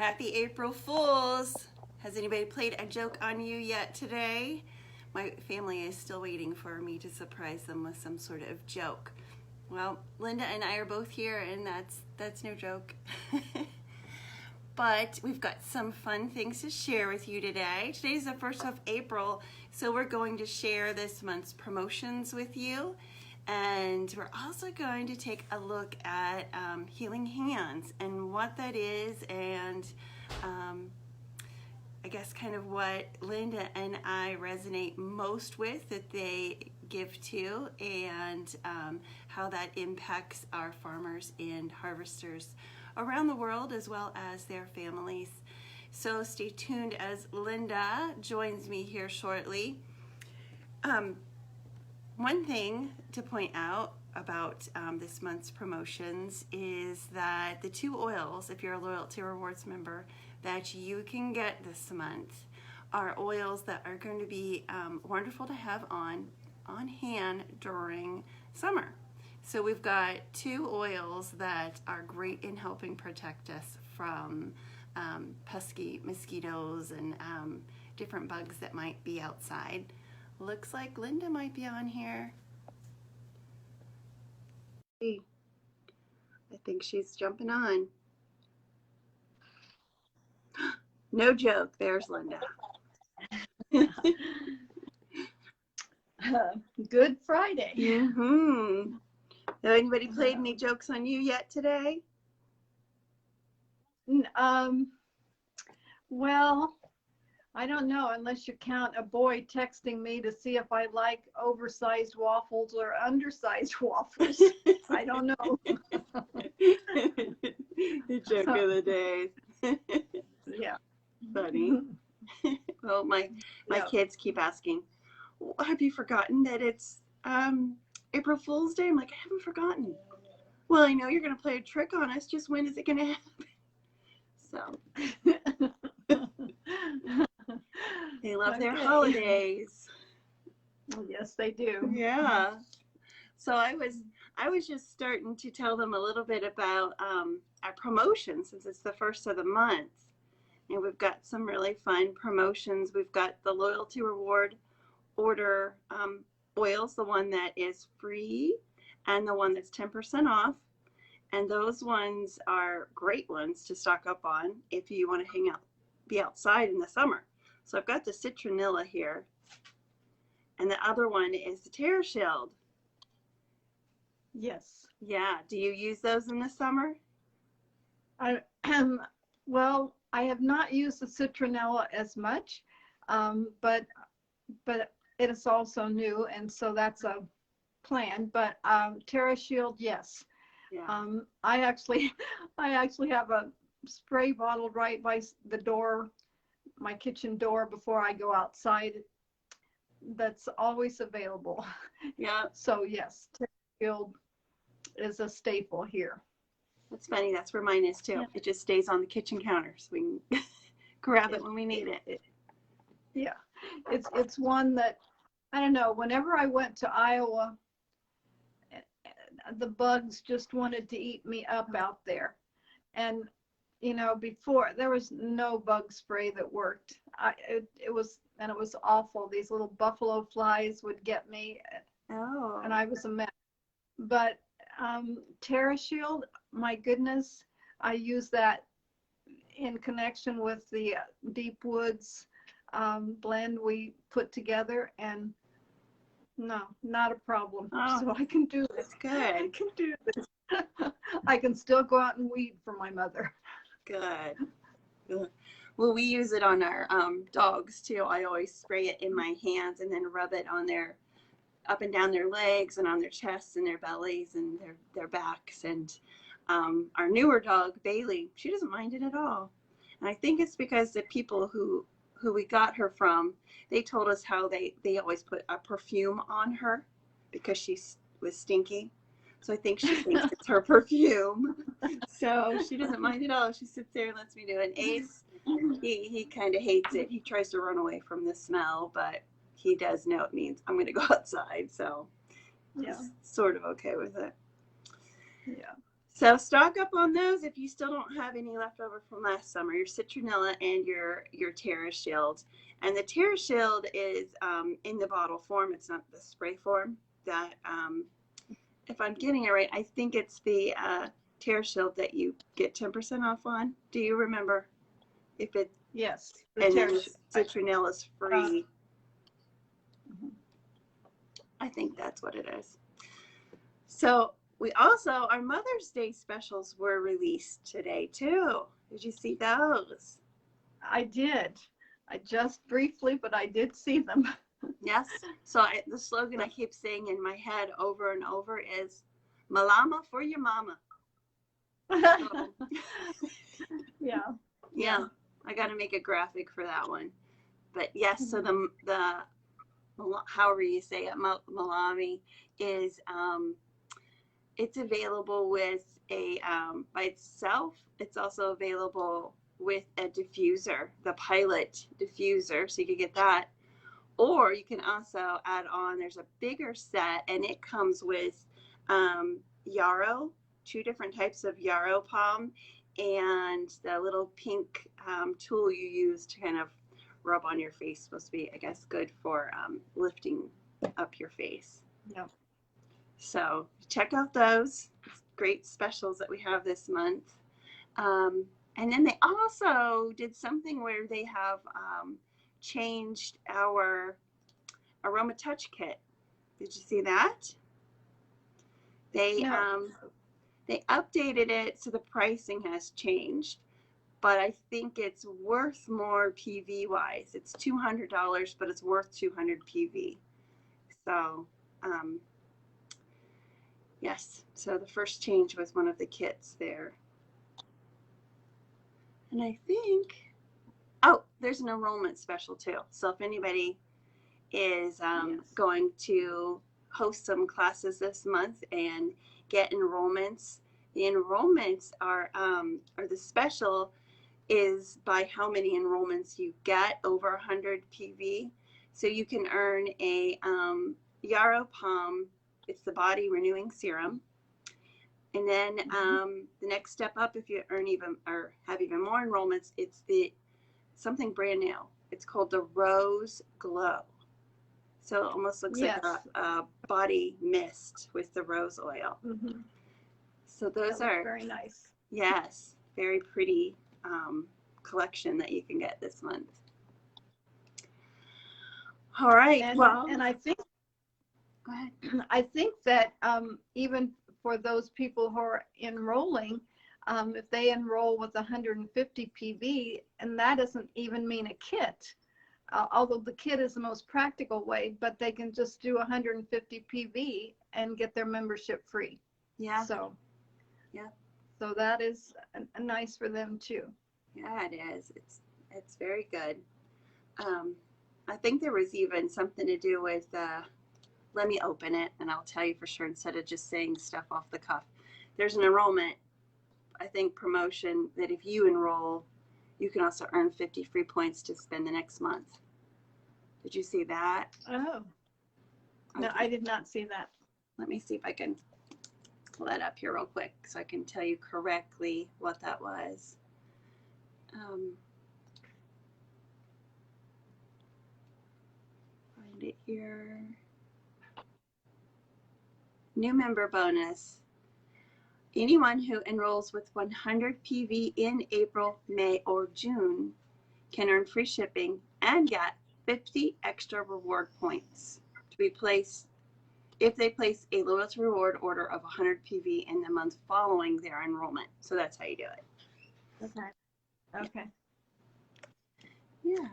Happy April Fools! Has anybody played a joke on you yet today? My family is still waiting for me to surprise them with some sort of joke. Well, Linda and I are both here, and that's no joke. But we've got some fun things to share with you today. Today's the 1st of April, so we're going to share this month's promotions with you. And we're also going to take a look at healing hands and what that is, and I guess kind of what Linda and I resonate most with that they give to, and how that impacts our farmers and harvesters around the world as well as their families. So stay tuned as Linda joins me here shortly. One thing to point out about this month's promotions is that the 2 oils, if you're a Loyalty Rewards member, that you can get this month are oils that are going to be wonderful to have on hand during summer. So we've got 2 oils that are great in helping protect us from pesky mosquitoes and different bugs that might be outside. Looks like Linda might be on here. I think she's jumping on. No joke, there's Linda. Good Friday. Mm-hmm. Have anybody played any jokes on you yet today? Well, I don't know, unless you count a boy texting me to see if I like oversized waffles or undersized waffles. I don't know. The joke of the day. Yeah. Funny. Well, my kids keep asking, have you forgotten that it's April Fool's Day? I'm like, I haven't forgotten. Well, I know you're going to play a trick on us. Just when is it going to happen? So they love their holidays. Yes, they do. Yeah. So I was just starting to tell them a little bit about our promotion, since it's the 1st of the month. And we've got some really fun promotions. We've got the Loyalty Reward Order oils, the one that is free and the one that's 10% off. And those ones are great ones to stock up on if you want to be outside in the summer. So I've got the citronella here, and the other one is the Terra Shield. Yes. Yeah. Do you use those in the summer? Well, I have not used the citronella as much, but it is also new, and so that's a plan. But Terra Shield, yes. Yeah. I actually have a spray bottle right by the door, my kitchen door, before I go outside. That's always available. Yeah. So yes, Terra Shield is a staple here. That's funny. That's where mine is too. Yeah. It just stays on the kitchen counter, so we can grab it when we need it. Yeah, it's one that, I don't know, whenever I went to Iowa, the bugs just wanted to eat me up out there. And you know, before, there was no bug spray that worked. It was awful. These little buffalo flies would get me. Oh. And I was a mess. But Terra Shield, my goodness, I use that in connection with the Deep Woods blend we put together, and no, not a problem. Oh, so I can do this. That's good. I can do this. I can still go out and weed for my mother. Good. Good. Well, we use it on our dogs too. I always spray it in my hands and then rub it on up and down their legs and on their chests and their bellies and their backs. And our newer dog, Bailey, she doesn't mind it at all. And I think it's because the people who we got her from, they told us how they always put a perfume on her because she was stinky. So I think she thinks it's her perfume. So she doesn't mind at all. She sits there and lets me do it. And Ace, he kind of hates it. He tries to run away from the smell, but he does know it means I'm going to go outside. So he's sort of okay with it. Yeah. So stock up on those if you still don't have any left over from last summer. Your citronella and your Terra Shield, and the Terra Shield is in the bottle form. It's not the spray form. That if I'm getting it right, I think it's the Terra Shield that you get 10% off on. Do you remember if it? Yes, the And then Terra. citronella is free. I think that's what it is. So we also, our Mother's Day specials were released today too. Did you see those? I did. I just briefly, but I did see them. Yes. So the slogan I keep saying in my head over and over is "Malama for your mama." So, yeah. Yeah. I got to make a graphic for that one. But yes, so the however you say it, Malami is it's available with a by itself. It's also available with a diffuser, the Pilot diffuser, so you can get that. Or you can also add on, there's a bigger set, and it comes with yarrow, 2 different types of yarrow palm, and the little pink tool you use to kind of rub on your face. Supposed to be, I guess, good for lifting up your face. Yep. So check out those great specials that we have this month. And then they also did something where they have changed our Aroma Touch kit. Did you see that? They No. they updated it so the pricing has changed, but I think it's worth more PV wise. It's $200, but it's worth 200 PV. So yes, so the first change was one of the kits there. And I think, oh, there's an enrollment special too. So if anybody is going to host some classes this month and get enrollments, the enrollments are the special is by how many enrollments you get over 100 PV. So you can earn a yarrow palm. It's the body renewing serum. And then the next step up, if you earn even or have even more enrollments, it's the something brand new. It's called the Rose Glow. So it almost looks like a body mist with the rose oil. So those are very nice. Yes, very pretty collection that you can get this month. All right. And I think, go ahead. I think that even for those people who are enrolling, if they enroll with 150 PV, and that doesn't even mean a kit, although the kit is the most practical way, but they can just do 150 PV and get their membership free. Yeah. So, yeah. So that is nice for them too. Yeah, it is. It's very good. I think there was even something to do with, let me open it and I'll tell you for sure instead of just saying stuff off the cuff. There's an enrollment, I think, promotion that if you enroll, you can also earn 50 free points to spend the next month. Did you see that? Oh, no, I did not see that. Let me see if I can pull that up here real quick so I can tell you correctly what that was. Find it here. New member bonus. Anyone who enrolls with 100 PV in April, May, or June can earn free shipping and get 50 extra reward points to be placed if they place a loyalty reward order of 100 PV in the month following their enrollment. So that's how you do it. Okay. Yeah.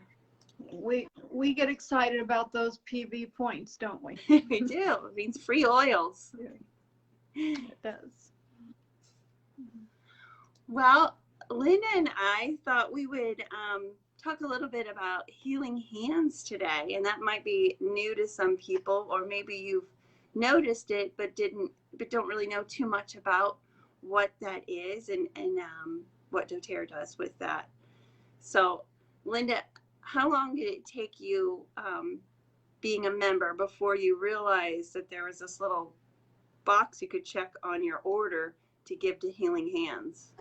We get excited about those PV points, don't we? We do. It means free oils. It does. Well, Linda and I thought we would talk a little bit about healing hands today, and that might be new to some people, or maybe you've noticed it but don't really know too much about what that is and what doTERRA does with that. So, Linda, how long did it take you being a member before you realized that there was this little box you could check on your order to give to Healing Hands?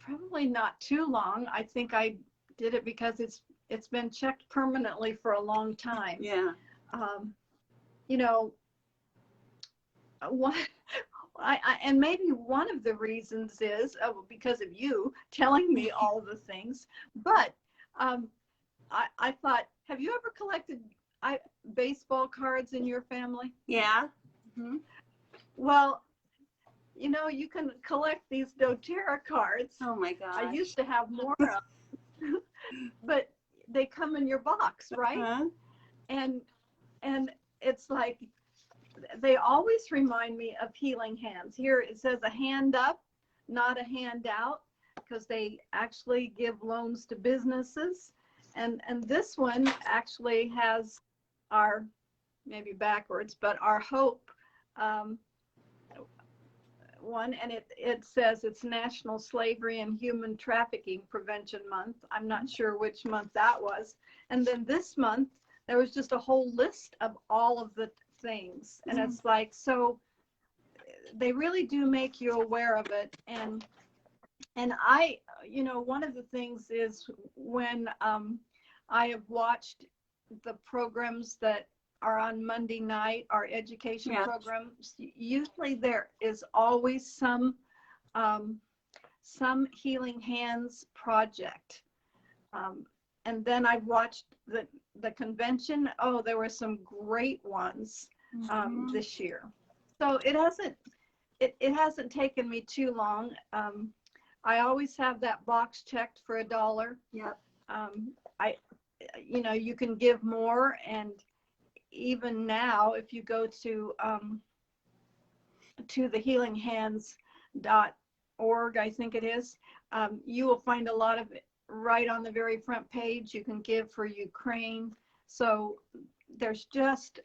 Probably not too long. I think I did it because it's been checked permanently for a long time. Yeah. You know, one, and maybe one of the reasons is because of you telling me all the things. But I thought, have you ever collected baseball cards in your family? Yeah. Mm-hmm. Well, you can collect these doTERRA cards. Oh my gosh. I used to have more of them, but they come in your box, right? Uh-huh. And it's like, they always remind me of Healing Hands. Here it says a hand up, not a handout, because they actually give loans to businesses. And this one actually has our, maybe backwards, but our hope one, and it says it's National Slavery and Human Trafficking Prevention Month. I'm not sure which month that was. And then this month, there was just a whole list of all of the things. And it's like, so they really do make you aware of it. And I, one of the things is when I have watched the programs that are on Monday night, our education programs, usually there is always some Healing Hands project. And then I've watched the convention. Oh, there were some great ones this year. So it hasn't taken me too long. I always have that box checked for $1. Yep. You can give more, and even now, if you go to the healinghands.org, I think it is, you will find a lot of it right on the very front page. You can give for Ukraine. So there's just,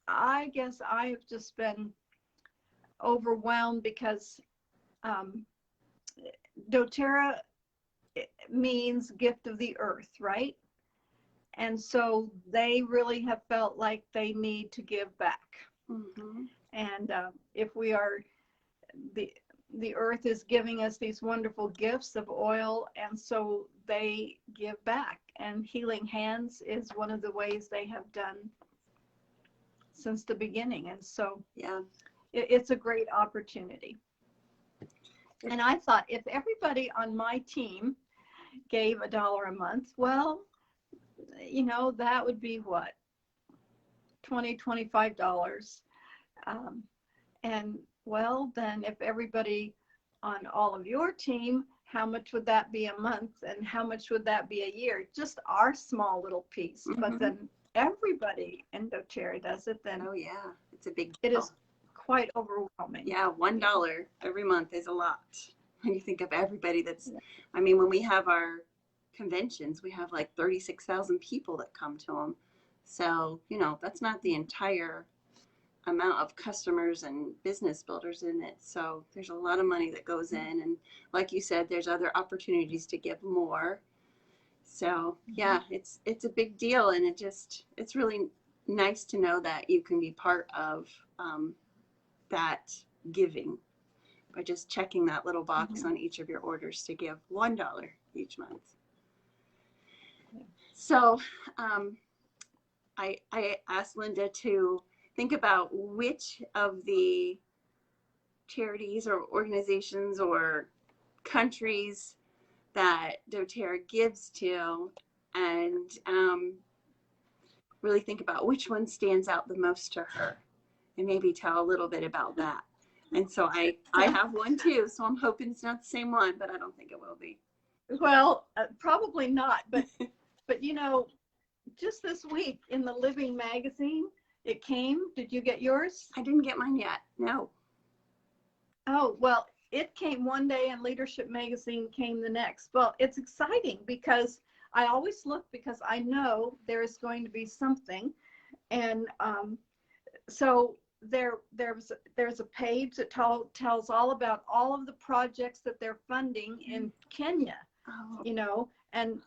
I guess I've just been overwhelmed because doTERRA means gift of the earth, right? And so they really have felt like they need to give back. Mm-hmm. And if we are, the earth is giving us these wonderful gifts of oil, and so they give back. And Healing Hands is one of the ways they have done since the beginning. And so yeah, it's a great opportunity. And I thought, if everybody on my team gave $1 a month, well, that would be what, $25. And well, then if everybody on all of your team, how much would that be a month, and how much would that be a year? Just our small little piece. Mm-hmm. But then everybody in doTERRA does it, then oh yeah, it's a big deal. It is quite overwhelming. Yeah, $1 every month is a lot when you think of everybody that's, I mean, when we have our conventions, we have like 36,000 people that come to them. So, that's not the entire amount of customers and business builders in it. So there's a lot of money that goes in. And like you said, there's other opportunities to give more. So yeah, it's a big deal. And it's really nice to know that you can be part of that giving by just checking that little box on each of your orders to give $1 each month. So I asked Linda to think about which of the charities or organizations or countries that doTERRA gives to, and really think about which one stands out the most to her, and maybe tell a little bit about that. And so I have one too, so I'm hoping it's not the same one, but I don't think it will be. Well, probably not, but just this week in the Living magazine, it came. Did you get yours? I didn't get mine yet. No. Oh, well, it came one day and Leadership magazine came the next. Well, it's exciting because I always look, because I know there's going to be something. And so there's a page that tells all about all of the projects that they're funding in Kenya. Oh. And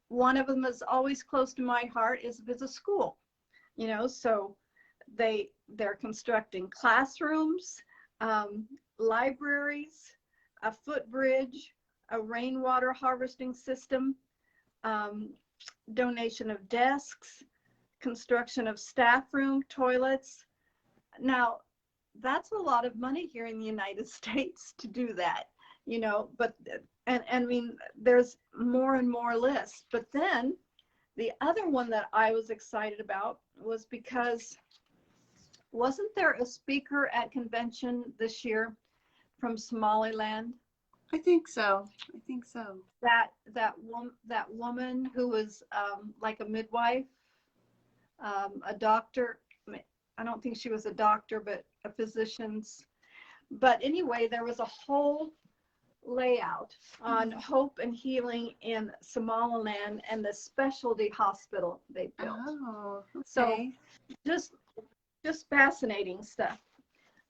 one of them is always close to my heart, is if it's a school. So they're constructing classrooms, um, libraries, a footbridge, a rainwater harvesting system, um, donation of desks, construction of staff room, toilets. Now, that's a lot of money here in the United States to do that, but, and I mean, there's more and more lists. But then the other one that I was excited about was because wasn't there a speaker at convention this year from Somaliland? I think so. I think so. That woman who was like a midwife, a doctor. I don't think she was a doctor, but a physician's. But anyway, there was a whole layout on hope and healing in Somaliland and the specialty hospital they built. Oh, okay. So just fascinating stuff.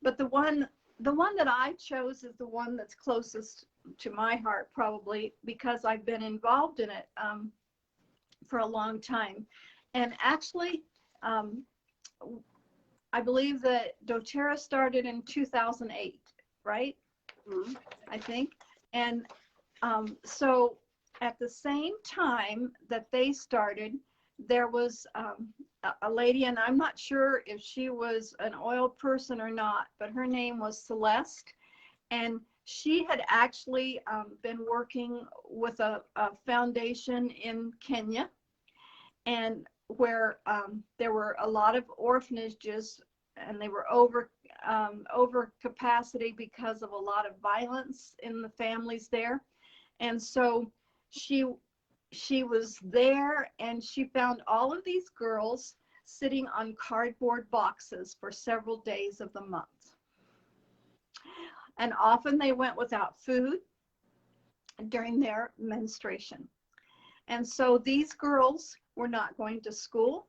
But the one that I chose is the one that's closest to my heart, probably because I've been involved in it for a long time. And actually, I believe that doTERRA started in 2008, right? Mm-hmm. I think. And so at the same time that they started, there was a lady, and I'm not sure if she was an oil person or not, but her name was Celeste. And she had actually been working with a foundation in Kenya, and where there were a lot of orphanages, and they were over capacity because of a lot of violence in the families there. And so she was there, and she found all of these girls sitting on cardboard boxes for several days of the month. And often they went without food during their menstruation. And so these girls were not going to school,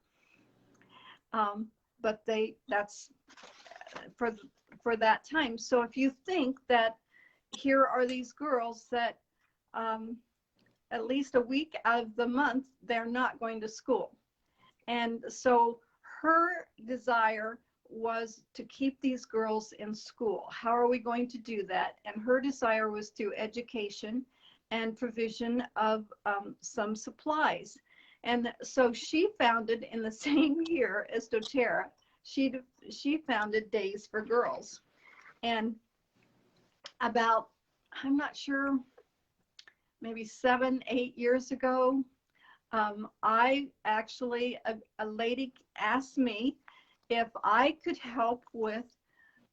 but that's for that time. So if you think that here are these girls that at least a week out of the month, they're not going to school. And so her desire was to keep these girls in school. How are we going to do that? And her desire was through education and provision of some supplies. And so she founded, in the same year as doTERRA, she founded Days for Girls. And about, I'm not sure, maybe 7-8 years ago, I actually, a lady asked me if I could help with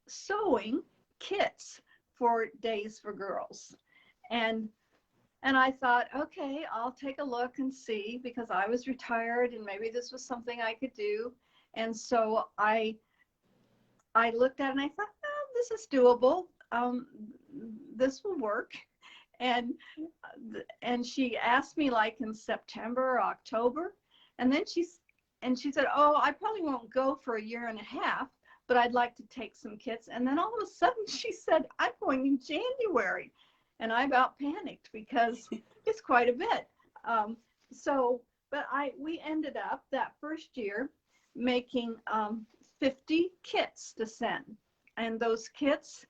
sewing kits for Days for Girls. And I thought, okay, I'll take a look and see, because I was retired and maybe this was something I could do. And so I looked at it and I thought, oh, this is doable. This will work. And she asked me like in September or October, and then she said, oh, I probably won't go for 1.5 years, but I'd like to take some kits. And then all of a sudden she said, I'm going in January. And I about panicked because it's quite a bit. But we ended up that first year making 50 kits to send. And those kits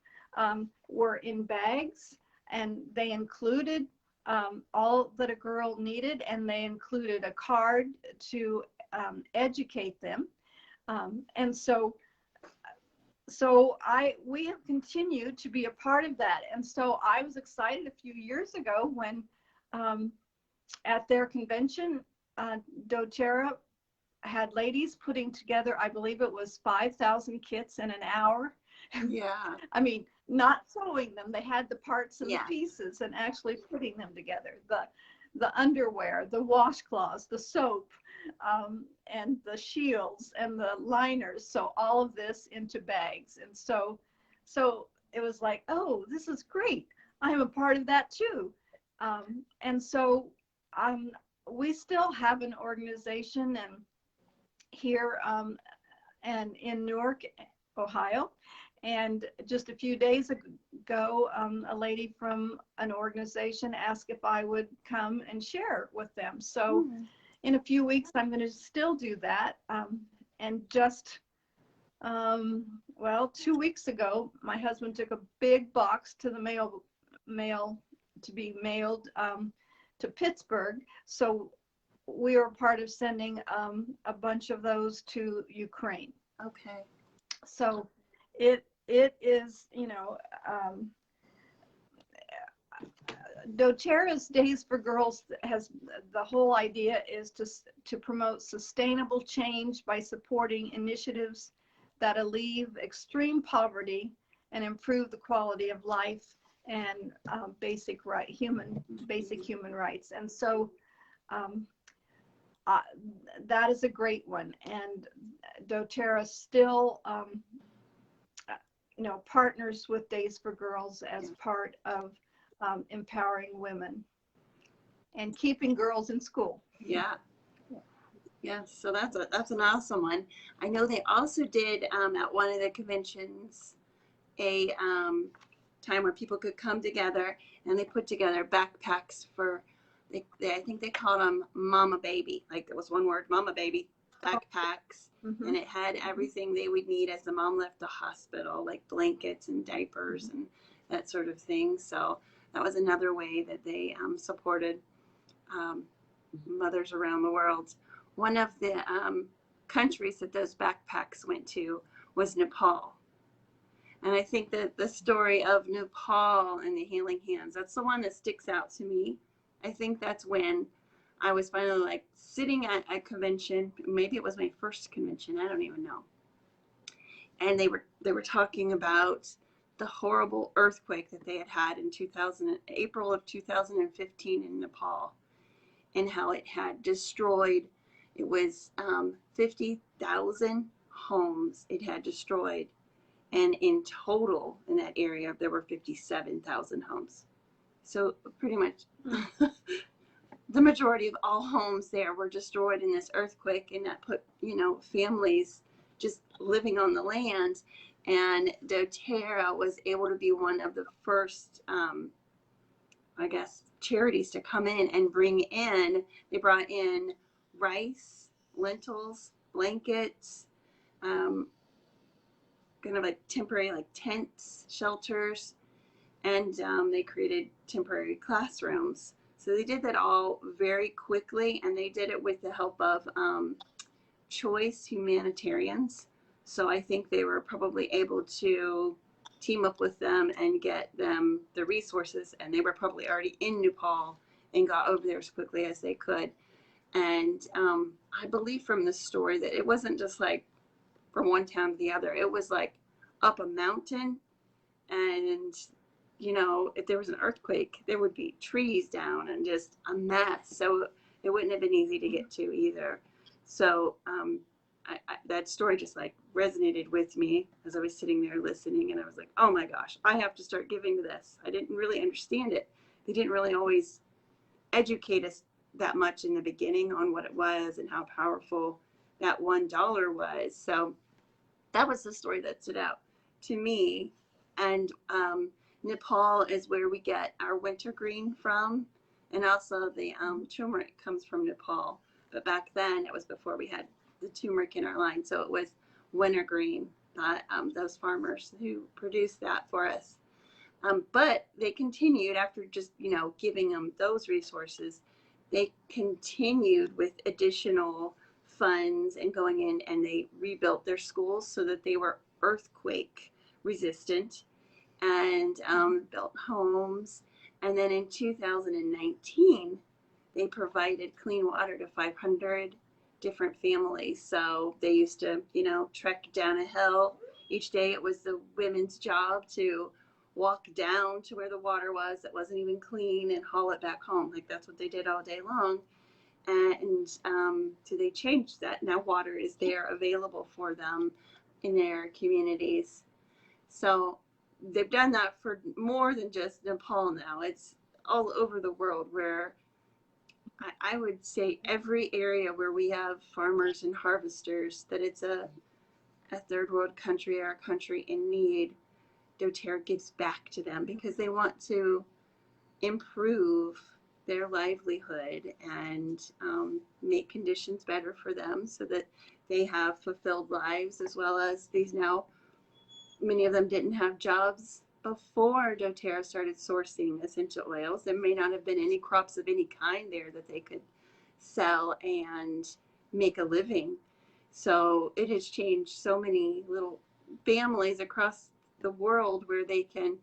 were in bags, and they included all that a girl needed, and they included a card to educate them. And so we have continued to be a part of that. And so I was excited a few years ago when at their convention, doTERRA had ladies putting together, I believe it was 5,000 kits in an hour. Yeah. I mean, not sewing them. They had the parts and Yeah. the pieces and actually putting them together. The underwear, the washcloths, the soap, and the shields and the liners. So all of this into bags. And so it was like, oh, this is great. I'm a part of that too. And so we still have an organization and here and in Newark, Ohio. And just a few days ago, a lady from an organization asked if I would come and share with them. So in a few weeks, I'm going to still do that. And just, well, 2 weeks ago, my husband took a big box to the mail to be mailed to Pittsburgh. So we were part of sending a bunch of those to Ukraine. Okay. So it is, doTERRA's Days for Girls has, the whole idea is to promote sustainable change by supporting initiatives that alleviate extreme poverty and improve the quality of life and basic human rights. And so that is a great one. And doTERRA still partners with Days for Girls as part of empowering women and keeping girls in school. Yeah. Yeah, so that's an awesome one. I know they also did at one of the conventions a time where people could come together, and they put together backpacks for I think they called them Mama Baby, like it was one word, Mama Baby backpacks, Mm-hmm. and it had everything they would need as the mom left the hospital, like blankets and diapers and that sort of thing. So that was another way that they supported mothers around the world. One of the countries that those backpacks went to was Nepal. And I think that the story of Nepal and the healing hands, that's the one that sticks out to me. I think that's when I was finally like sitting at a convention. Maybe it was my first convention. I don't even know. And they were talking about the horrible earthquake that they had had in April of 2015 in Nepal, and how it had destroyed. It was 50,000 homes it had destroyed, and in total in that area there were 57,000 homes. So pretty much the majority of all homes there were destroyed in this earthquake, and that put families just living on the land. And doTERRA was able to be one of the first I guess charities to come in and they brought in rice, lentils, blankets, kind of like temporary like tents, shelters, and they created temporary classrooms. So they did that all very quickly, and they did it with the help of Choice Humanitarians. So I think they were probably able to team up with them and get them the resources, and they were probably already in Nepal and got over there as quickly as they could. And I believe from the story that it wasn't just like from one town to the other. It was like up a mountain, and if there was an earthquake, there would be trees down and just a mess. So it wouldn't have been easy to get to either. So that story just like resonated with me as I was sitting there listening, and I was like, oh my gosh, I have to start giving to this. I didn't really understand it. They didn't really always educate us that much in the beginning on what it was and how powerful that $1 was. So that was the story that stood out to me. And Nepal is where we get our wintergreen from, and also the turmeric comes from Nepal. But back then, it was before we had the turmeric in our line, so it was wintergreen, those farmers who produced that for us. But they continued after just giving them those resources. They continued with additional funds and going in, and they rebuilt their schools so that they were earthquake resistant, and built homes. And then in 2019, they provided clean water to 500 different families. So they used to, trek down a hill. Each day it was the women's job to walk down to where the water was that wasn't even clean and haul it back home. Like that's what they did all day long. And so they changed that. Now water is there available for them in their communities. So they've done that for more than just Nepal now. It's all over the world, where I would say every area where we have farmers and harvesters, that it's a third world country or a country in need, doTERRA gives back to them because they want to improve their livelihood and make conditions better for them so that they have fulfilled lives, as well as these now, many of them didn't have jobs before doTERRA started sourcing essential oils. There may not have been any crops of any kind there that they could sell and make a living. So it has changed so many little families across the world where they can,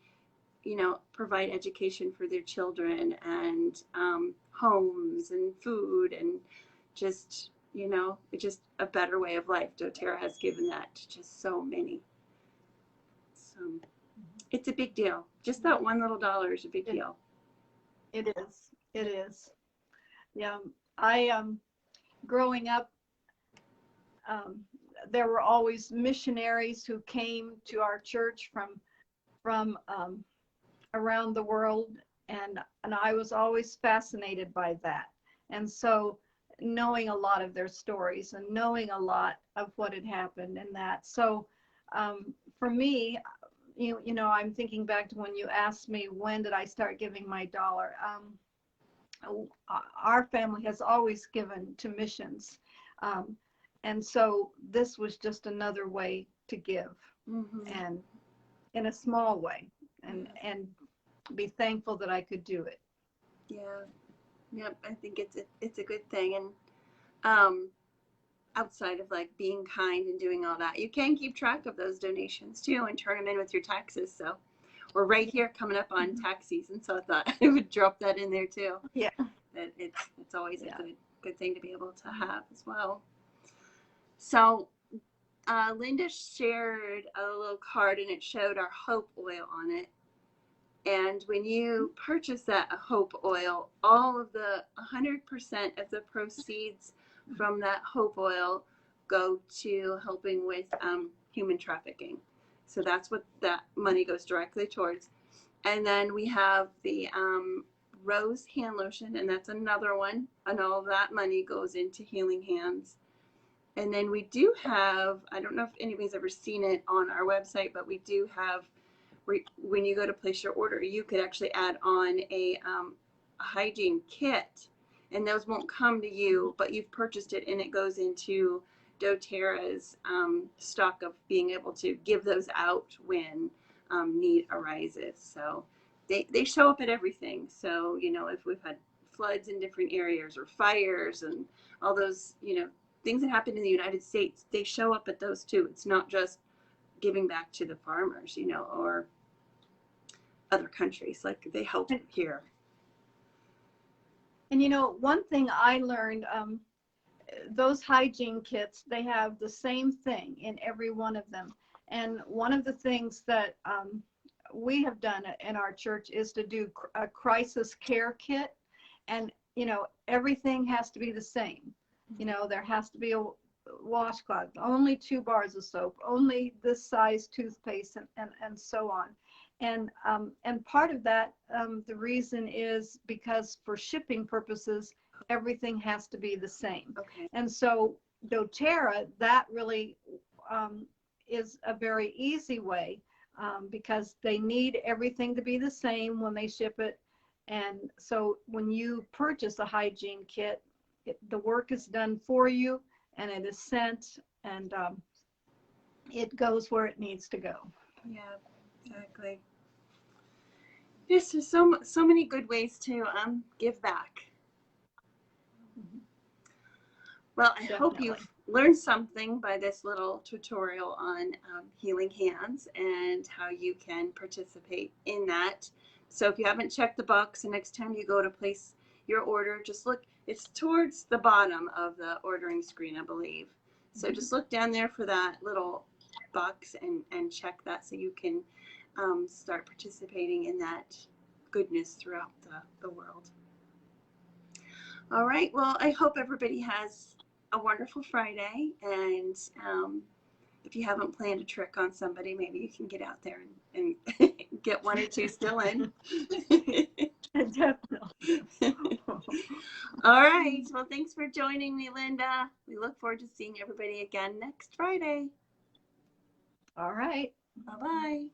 provide education for their children and homes and food and just, just a better way of life. doTERRA has given that to just so many. So it's a big deal. Just that one little dollar is a big deal. It is. It is. Yeah. I growing up, there were always missionaries who came to our church from around the world, and I was always fascinated by that. And so knowing a lot of their stories and knowing a lot of what had happened and that. So for me, I'm thinking back to when you asked me when did I start giving my dollar. Our family has always given to missions. And so this was just another way to give, and in a small way, and be thankful that I could do it. Yeah. Yep. I think it's a good thing. And outside of like being kind and doing all that, you can keep track of those donations too and turn them in with your taxes. So we're right here coming up on tax season, so I thought I would drop that in there too. Yeah. That it's always a good thing to be able to have as well. So Linda shared a little card and it showed our hope oil on it. And when you purchase that hope oil, all of the 100% of the proceeds from that hope oil go to helping with human trafficking. So that's what that money goes directly towards. And then we have the rose hand lotion, and that's another one. And all of that money goes into Healing Hands. And then we do have, I don't know if anybody's ever seen it on our website, but we do have, when you go to place your order, you could actually add on a hygiene kit, and those won't come to you, but you've purchased it and it goes into doTERRA's stock of being able to give those out when need arises. So they show up at everything. So, if we've had floods in different areas or fires and all those, things that happen in the United States, they show up at those too. It's not just giving back to the farmers, or other countries. Like they help here. And one thing I learned, those hygiene kits, they have the same thing in every one of them. And one of the things that we have done in our church is to do a crisis care kit. And, everything has to be the same. There has to be a washcloth, only 2 bars of soap, only this size toothpaste, and so on. And part of that, the reason is because for shipping purposes, everything has to be the same. Okay. And so doTERRA, that really is a very easy way, because they need everything to be the same when they ship it. And so when you purchase a hygiene kit, the work is done for you, and it is sent, and it goes where it needs to go. Yeah, exactly. Yes, there's so many good ways to give back. Well, I hope you've learned something by this little tutorial on Healing Hands and how you can participate in that. So if you haven't checked the box, the next time you go to place your order, just look. It's towards the bottom of the ordering screen, I believe. So just look down there for that little box and check that so you can start participating in that goodness throughout the world. All right. Well, I hope everybody has a wonderful Friday. And if you haven't planned a trick on somebody, maybe you can get out there and get 1 or 2 still in. Definitely. All right. Well, thanks for joining me, Linda. We look forward to seeing everybody again next Friday. All right. Bye-bye.